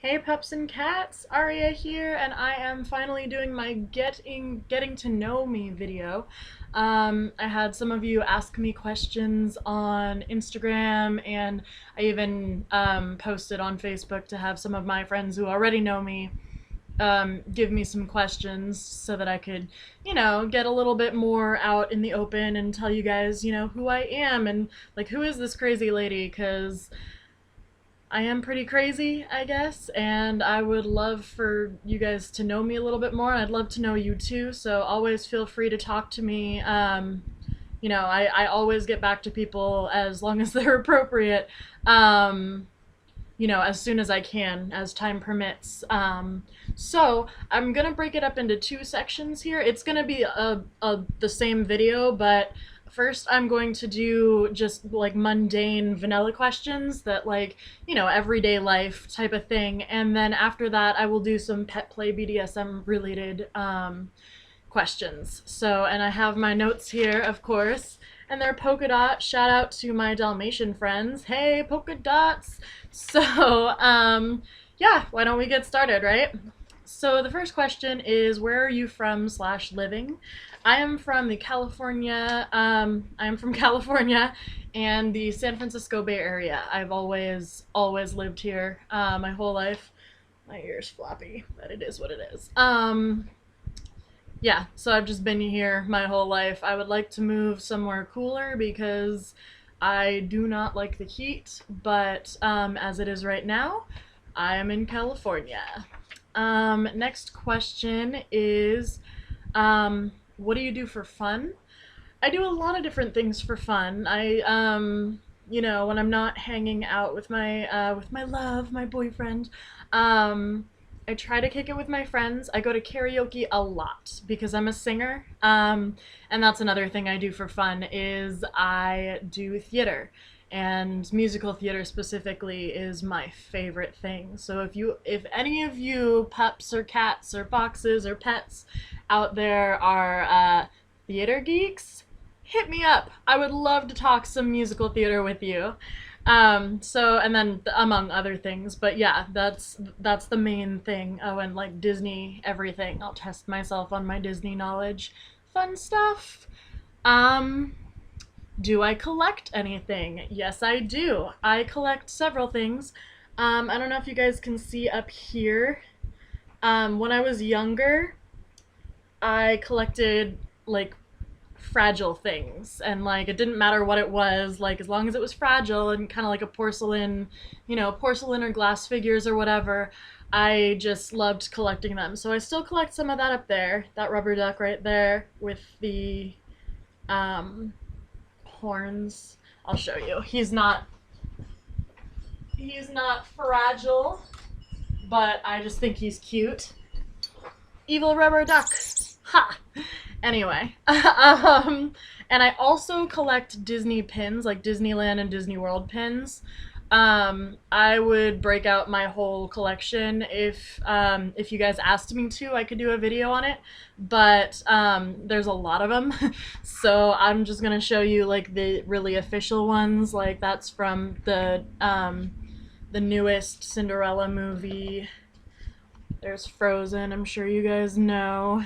Hey pups and cats, Aria here, and I am finally doing my getting to know me video. I had some of you ask me questions on Instagram, and I even posted on Facebook to have some of my friends who already know me give me some questions so that I could, get a little bit more out in the open and tell you guys, who I am and like who is this crazy lady, because I am pretty crazy, I guess, and I would love for you guys to know me a little bit more. I'd love to know you too, so always feel free to talk to me. I always get back to people as long as they're appropriate, as soon as I can, as time permits. So I'm gonna break it up into two sections here. It's gonna be the same video, but first I'm going to do just like mundane vanilla questions that everyday life type of thing, and then after that I will do some pet play BDSM related questions. So, and I have my notes here, of course, and they're polka dot. Shout out to my Dalmatian friends. Hey, polka dots. So, yeah, why don't we get started, right? So the first question is, where are you from slash living? I am from California and the San Francisco Bay Area. I've always lived here my whole life. My ear's floppy, but it is what it is. Yeah, so I've just been here my whole life. I would like to move somewhere cooler because I do not like the heat, but as it is right now, I am in California. Next question is, what do you do for fun? I do a lot of different things for fun. When I'm not hanging out with my love, my boyfriend, um, I try to kick it with my friends. I go to karaoke a lot because I'm a singer. And that's another thing I do for fun is I do theater. And musical theater specifically is my favorite thing. So if any of you pups or cats or boxes or pets out there are theater geeks, hit me up. I would love to talk some musical theater with you. And then among other things, but yeah, that's the main thing. Oh, and like Disney, everything. I'll test myself on my Disney knowledge. Fun stuff. Um, do I collect anything? Yes, I do. I collect several things. I don't know if you guys can see up here. When I was younger, I collected like fragile things, and like it didn't matter what it was, like as long as it was fragile and kind of like a porcelain, porcelain or glass figures or whatever. I just loved collecting them, so I still collect some of that up there, that rubber duck right there with the um horns. I'll show you. He's not fragile, but I just think he's cute. Evil rubber duck. Ha! Anyway, and I also collect Disney pins, like Disneyland and Disney World pins. I would break out my whole collection if you guys asked me to. I could do a video on it, but there's a lot of them, so I'm just gonna show you like the really official ones. Like that's from the newest Cinderella movie. There's Frozen. I'm sure you guys know.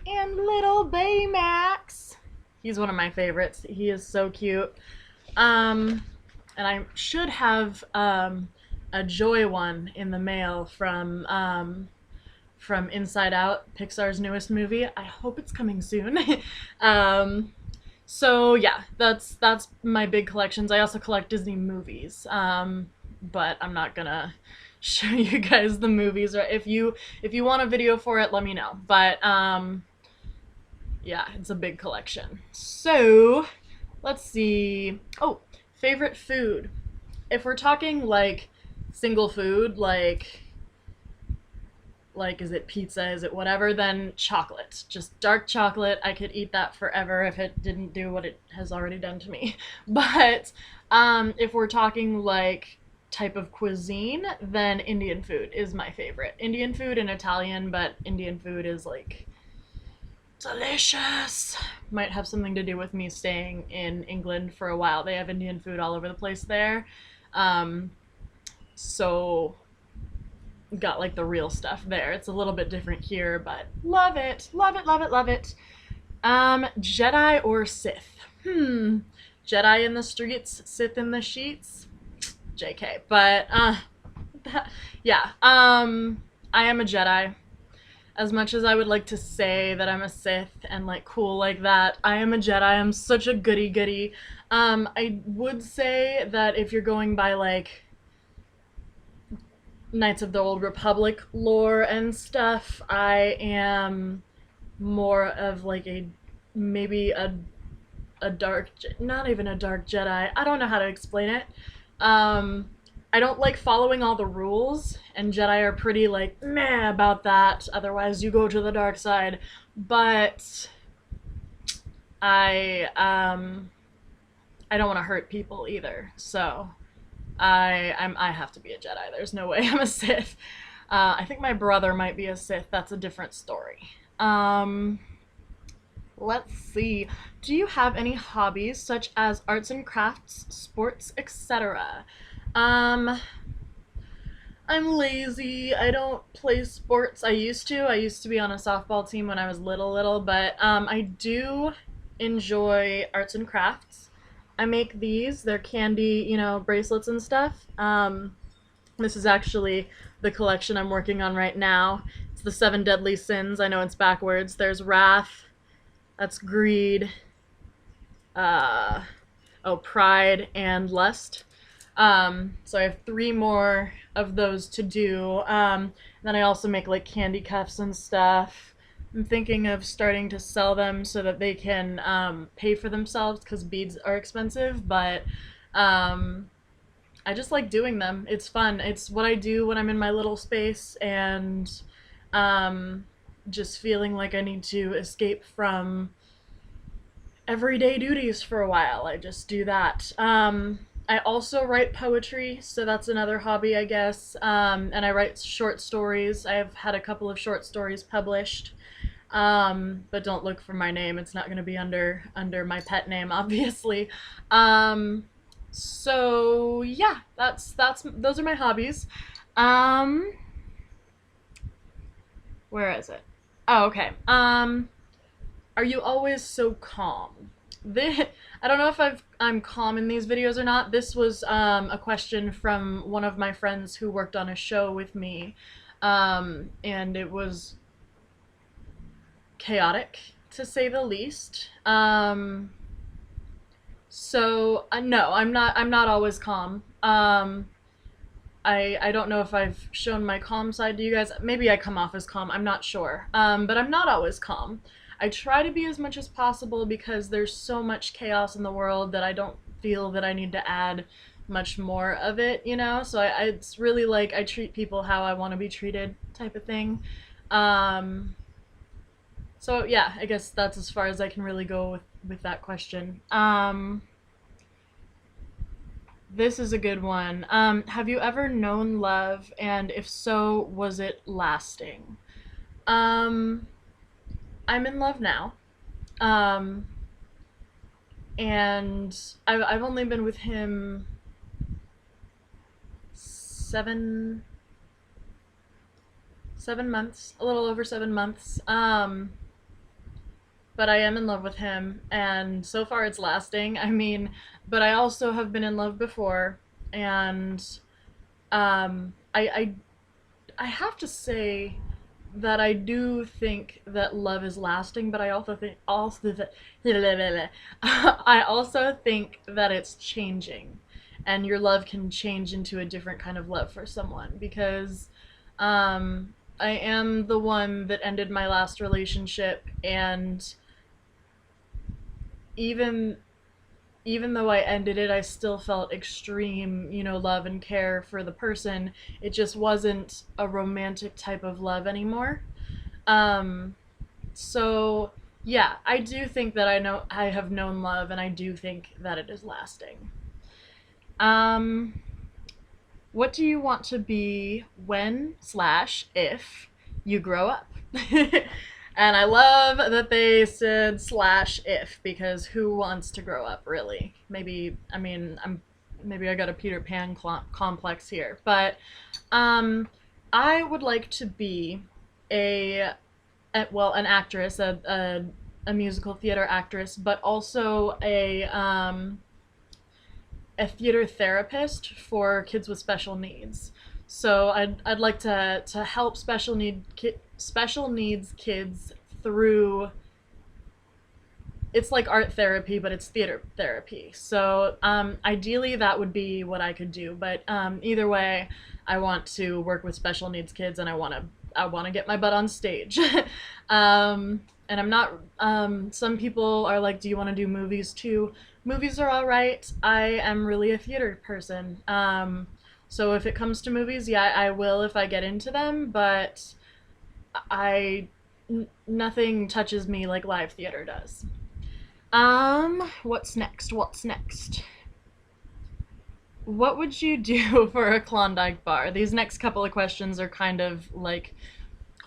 And little Baymax. He's one of my favorites. He is so cute. And I should have a Joy one in the mail from Inside Out, Pixar's newest movie. I hope it's coming soon. So yeah, that's my big collections. I also collect Disney movies, but I'm not gonna show you guys the movies. Or if you want a video for it, let me know. But yeah, it's a big collection. So, let's see. Oh, favorite food. If we're talking like single food, like is it pizza, is it whatever, then chocolate. Just dark chocolate. I could eat that forever if it didn't do what it has already done to me. But if we're talking like type of cuisine, then Indian food is my favorite. Indian food and Italian, but Indian food is like delicious. Might have something to do with me staying in England for a while. They have Indian food all over the place there. So got like the real stuff there. It's a little bit different here, but love it, love it, love it, love it. Jedi or Sith? Jedi in the streets, Sith in the sheets. JK. But yeah. I am a Jedi. As much as I would like to say that I'm a Sith and like cool like that, I am a Jedi. I'm such a goody goody. I would say that if you're going by like Knights of the Old Republic lore and stuff, I am more of like a maybe a dark, not even a dark Jedi. I don't know how to explain it. I don't like following all the rules, and Jedi are pretty like meh about that. Otherwise, you go to the dark side. But I don't want to hurt people either, so I have to be a Jedi. There's no way I'm a Sith. I think my brother might be a Sith. That's a different story. Let's see. Do you have any hobbies such as arts and crafts, sports, etc.? I'm lazy. I don't play sports. I used to. I used to be on a softball team when I was little, but I do enjoy arts and crafts. I make these. They're candy, bracelets and stuff. This is actually the collection I'm working on right now. It's the 7 Deadly Sins. I know it's backwards. There's wrath. That's greed. Pride and lust. So I have 3 more of those to do. Then I also make like candy cuffs and stuff. I'm thinking of starting to sell them so that they can pay for themselves because beads are expensive, but I just like doing them. It's fun. It's what I do when I'm in my little space and just feeling like I need to escape from everyday duties for a while. I just do that. I also write poetry, so that's another hobby, I guess. And I write short stories. I have had a couple of short stories published. But don't look for my name. It's not going to be under my pet name, obviously. So yeah, those are my hobbies. Where is it? Oh, okay. Are you always so calm? I don't know if I'm calm in these videos or not. This was a question from one of my friends who worked on a show with me, and it was chaotic to say the least. So no, I'm not always calm. I don't know if I've shown my calm side to you guys. Maybe I come off as calm. I'm not sure. But I'm not always calm. I try to be as much as possible because there's so much chaos in the world that I don't feel that I need to add much more of it, So it's really like I treat people how I want to be treated type of thing. So yeah, I guess that's as far as I can really go with that question. This is a good one. Have you ever known love, and if so, was it lasting? I'm in love now. And I've only been with him 7 months, a little over 7 months. But I am in love with him, and so far it's lasting. I mean, but I also have been in love before, and I have to say that I do think that love is lasting, but I also think I also think that it's changing, and your love can change into a different kind of love for someone because I am the one that ended my last relationship, and even though I ended it, I still felt extreme, love and care for the person. It just wasn't a romantic type of love anymore. So yeah, I do think that I have known love, and I do think that it is lasting. What do you want to be when/if you grow up? And I love that they said /if because who wants to grow up, really? Maybe I got a Peter Pan complex here, but I would like to be a, an actress, a musical theater actress, but also a theater therapist for kids with special needs. So I'd like to help special needs kids through, it's like art therapy, but it's theater therapy. So ideally, that would be what I could do. But either way, I want to work with special needs kids, and I want to get my butt on stage. And I'm not. Some people are like, "Do you want to do movies too?" Movies are all right. I am really a theater person. So if it comes to movies, yeah, I will if I get into them. But I nothing touches me like live theater does. What's next? What's next? What would you do for a Klondike bar? These next couple of questions are kind of like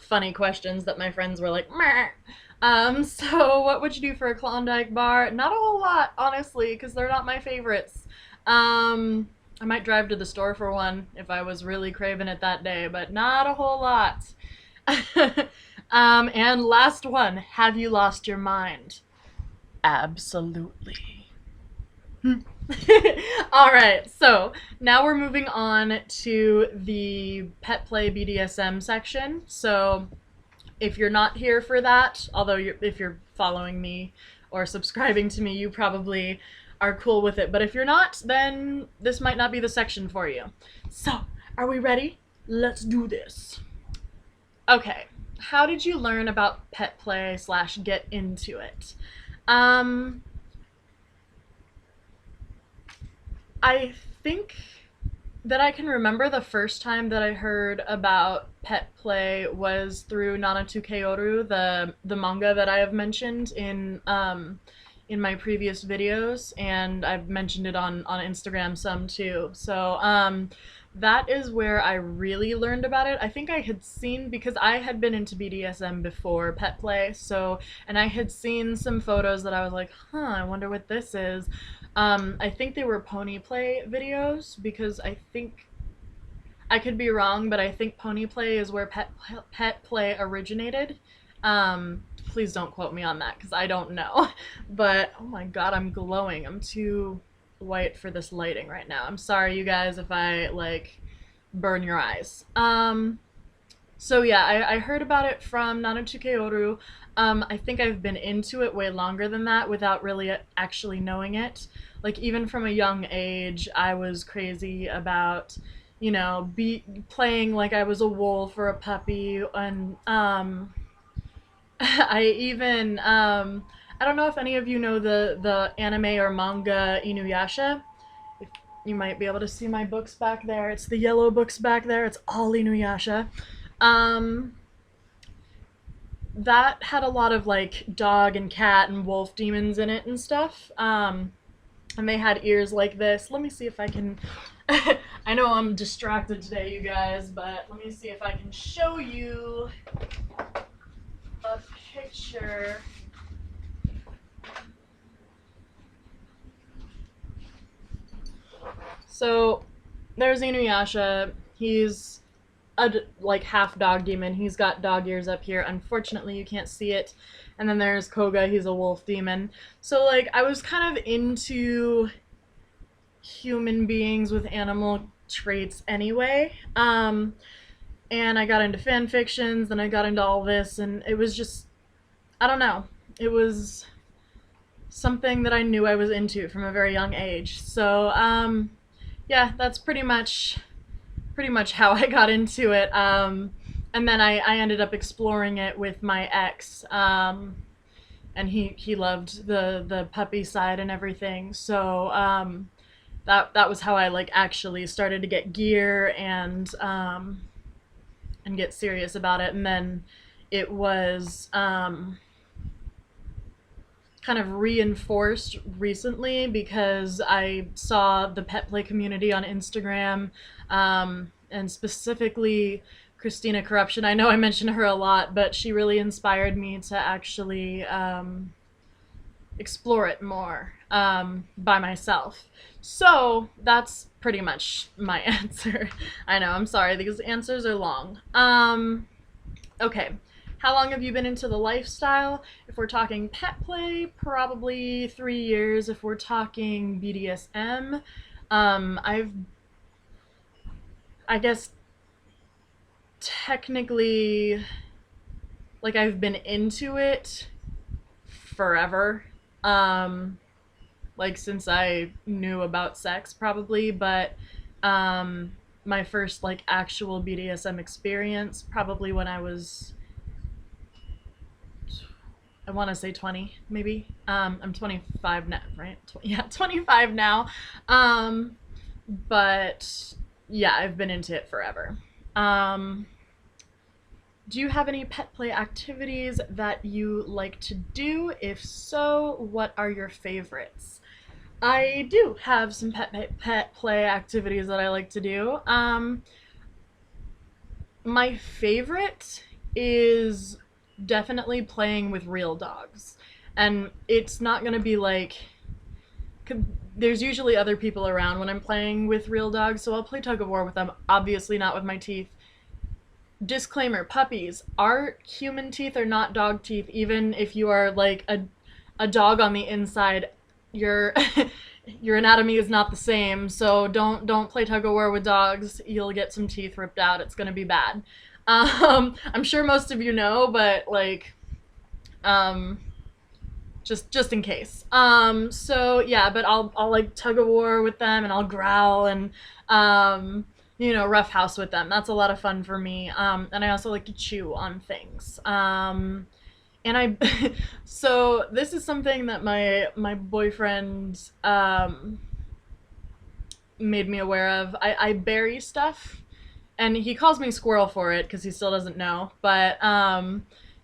funny questions that my friends were like, meh. So what would you do for a Klondike bar? Not a whole lot, honestly, because they're not my favorites. I might drive to the store for one if I was really craving it that day, but not a whole lot. And last one, have you lost your mind? Absolutely. All right, so now we're moving on to the pet play BDSM section. So if you're not here for that, although if you're following me or subscribing to me, you probably are cool with it. But if you're not, then this might not be the section for you. So, are we ready? Let's do this. Okay, how did you learn about pet play / get into it? I think that I can remember the first time that I heard about pet play was through Nanatsuke Oru, the manga that I have mentioned in my previous videos, and I've mentioned it on Instagram some too. So that is where I really learned about it. I think I had seen, because I had been into BDSM before pet play, so, and I had seen some photos that I was like, huh, I wonder what this is. I think they were pony play videos, because I think, I could be wrong, but I think pony play is where pet play originated. Please don't quote me on that, because I don't know. But, oh my god, I'm glowing. I'm too white for this lighting right now. I'm sorry, you guys, if I, like, burn your eyes. So yeah, I heard about it from Nanatsuke Oru. I think I've been into it way longer than that without really actually knowing it. Like, even from a young age, I was crazy about, you know, playing like I was a wolf or a puppy, and I even I don't know if any of you know the anime or manga Inuyasha. If you might be able to see my books back there. It's the yellow books back there. It's all Inuyasha. That had a lot of like dog and cat and wolf demons in it and stuff. And they had ears like this. Let me see if I can. I know I'm distracted today, you guys, but let me see if I can show you a picture. So there's Inuyasha. He's a like half dog demon. He's got dog ears up here. Unfortunately, you can't see it. And then there's Koga. He's a wolf demon. So like I was kind of into human beings with animal traits anyway. And I got into fan fictions. Then I got into all this, and it was just, I don't know. It was something that I knew I was into from a very young age. So yeah, that's pretty much how I got into it. And then I ended up exploring it with my ex, and he loved the puppy side and everything. So that was how I like actually started to get gear and get serious about it. And then it was kind of reinforced recently because I saw the pet play community on Instagram, and specifically Christina Corruption. I know I mention her a lot, but she really inspired me to actually explore it more by myself. So that's pretty much my answer. I know, I'm sorry, these answers are long. Okay. How long have you been into the lifestyle? If we're talking pet play, probably 3 years. If we're talking BDSM, I've, I guess, technically, like, I've been into it forever. Um, like, since I knew about sex, probably, but, my first, like, actual BDSM experience, probably when I was, I want to say 20, maybe. I'm 25 now, right? Yeah, 25 now. Um, but yeah, I've been into it forever. Um, do you have any pet play activities that you like to do? If so, what are your favorites? I do have some pet play activities that I like to do. My favorite is definitely playing with real dogs. And it's not going to be like. There's usually other people around when I'm playing with real dogs, so I'll play tug of war with them, obviously not with my teeth. Disclaimer, puppies, our human teeth are not dog teeth, even if you are like a dog on the inside. Your your anatomy is not the same, so don't play tug of war with dogs. You'll get some teeth ripped out. It's gonna be bad. I'm sure most of you know, but like, um, just in case. So yeah, but I'll like tug of war with them, and I'll growl and roughhouse with them. That's a lot of fun for me. And I also like to chew on things. And I so this is something that my boyfriend made me aware of. I bury stuff, and he calls me squirrel for it because he still doesn't know. But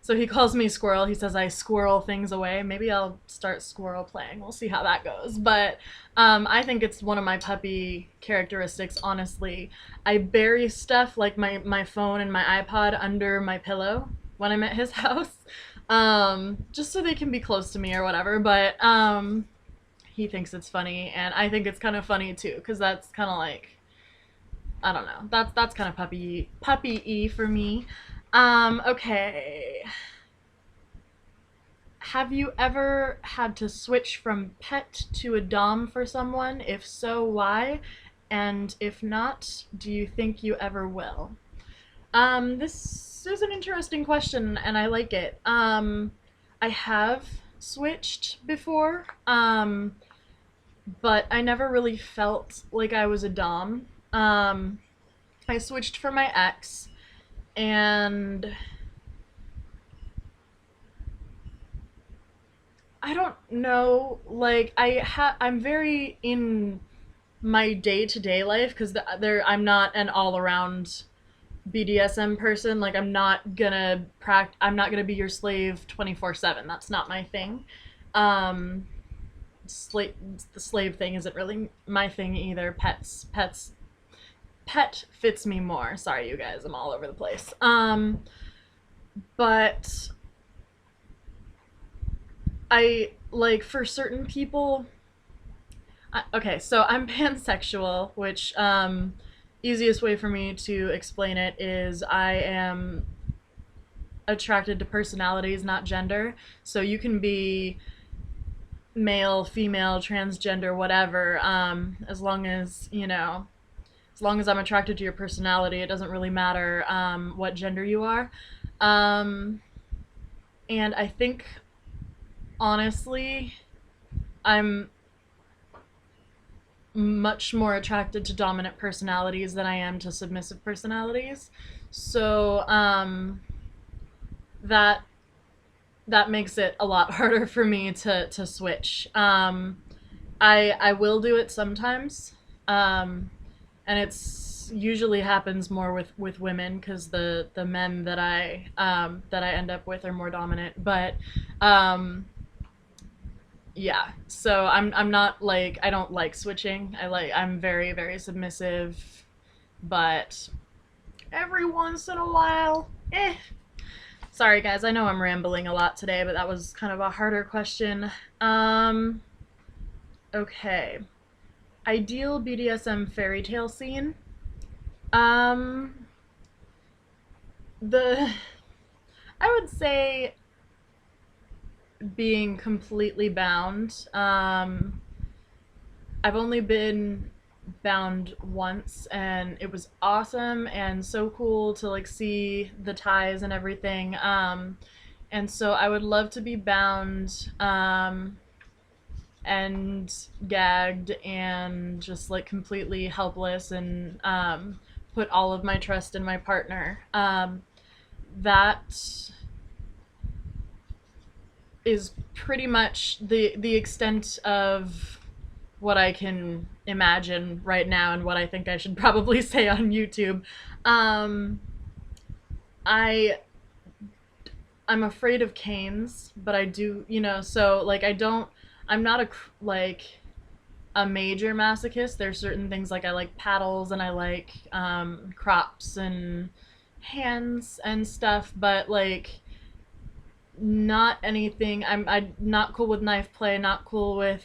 so he calls me squirrel. He says I squirrel things away. Maybe I'll start squirrel playing. We'll see how that goes. But I think it's one of my puppy characteristics, honestly. I bury stuff like my phone and my iPod under my pillow when I'm at his house, just so they can be close to me or whatever. But he thinks it's funny, and I think it's kind of funny too, because that's kind of like, I don't know. That's kind of puppy-y for me. Okay. Have you ever had to switch from pet to a dom for someone? If so, why? And if not, do you think you ever will? This is an interesting question, and I like it. I have switched before, but I never really felt like I was a dom. I switched for my ex, and I don't know, like I'm very in my day-to-day life because I'm not an all-around BDSM person. Like I'm not gonna be your slave 24/7. That's not my thing. Um, slave the slave thing isn't really my thing either. Pet fits me more. Sorry, you guys, I'm all over the place. But I like for certain people. Okay, so I'm pansexual, which easiest way for me to explain it is I am attracted to personalities, not gender. So you can be male, female, transgender, whatever, as long as I'm attracted to your personality, it doesn't really matter what gender you are. Um, and I think, honestly, I'm much more attracted to dominant personalities than I am to submissive personalities. So that that makes it a lot harder for me to switch. I will do it sometimes, and it's usually happens more with women because the men that I end up with are more dominant. But yeah, so I'm not like, I don't like switching. I'm very very submissive, but every once in a while, Sorry guys, I know I'm rambling a lot today, but that was kind of a harder question. Um, okay. Ideal BDSM fairy tale scene. Um, the I would say being completely bound. I've only been bound once and it was awesome and so cool to like see the ties and everything. And so I would love to be bound and gagged and just like completely helpless and put all of my trust in my partner. That is pretty much the extent of what I can imagine right now and what I think I should probably say on YouTube. Um, I I'm afraid of canes, but I do, so like I'm not like a major masochist. There's certain things like I like paddles and I like crops and hands and stuff, but like not anything. I'm not cool with knife play, not cool with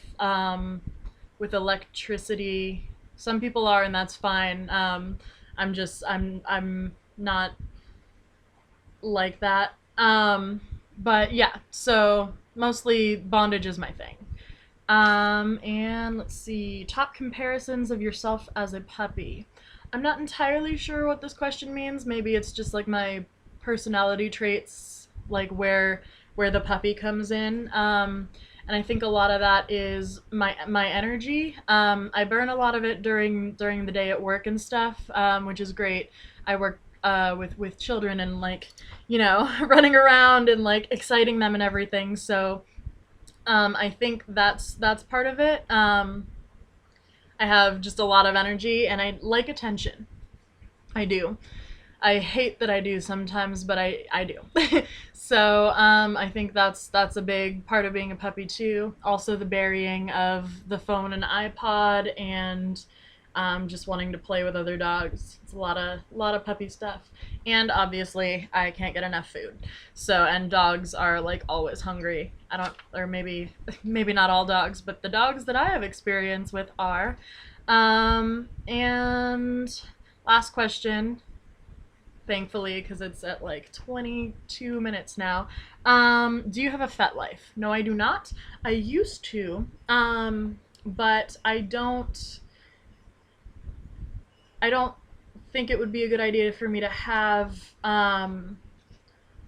electricity. Some people are, and that's fine. I'm not like that. But yeah, so mostly bondage is my thing. And let's see, top comparisons of yourself as a puppy. I'm not entirely sure what this question means. Maybe it's just like my personality traits, like where the puppy comes in. And I think a lot of that is my energy. I burn a lot of it during the day at work and stuff, which is great. I work with children and like running around and like exciting them and everything. So I think that's part of it. I have just a lot of energy and I like attention. I do. I hate that I do sometimes, but I do. So I think that's a big part of being a puppy too. Also the burying of the phone and iPod and just wanting to play with other dogs. It's a lot of puppy stuff. And obviously I can't get enough food. So and dogs are like always hungry. I don't, or maybe not all dogs, but the dogs that I have experience with are. And last question, thankfully, because it's at like 22 minutes now. Do you have a pet life? No, I do not. I used to, but I don't think it would be a good idea for me to have. A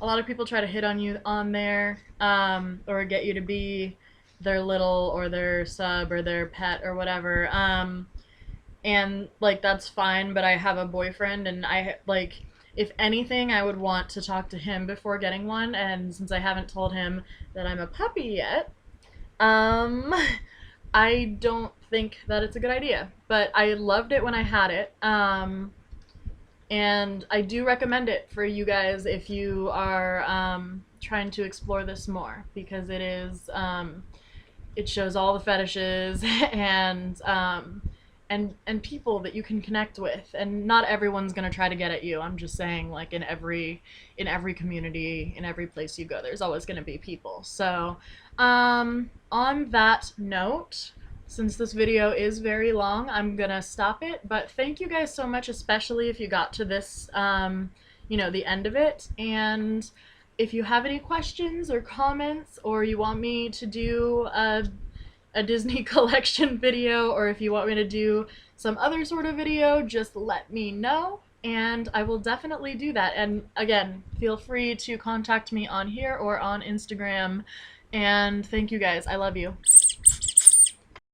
lot of people try to hit on you on there, or get you to be their little or their sub or their pet or whatever. And like that's fine, but I have a boyfriend and I like if anything I would want to talk to him before getting one, and since I haven't told him that I'm a puppy yet, I don't think that it's a good idea. But I loved it when I had it. And I do recommend it for you guys if you are trying to explore this more, because it is it shows all the fetishes and people that you can connect with, and not everyone's gonna try to get at you. I'm just saying, like in every community, in every place you go, there's always gonna be people. So on that note, since this video is very long, I'm gonna stop it, but thank you guys so much, especially if you got to this the end of it. And if you have any questions or comments, or you want me to do a Disney collection video, or if you want me to do some other sort of video, just let me know and I will definitely do that. And again, feel free to contact me on here or on Instagram. And thank you guys. I love you.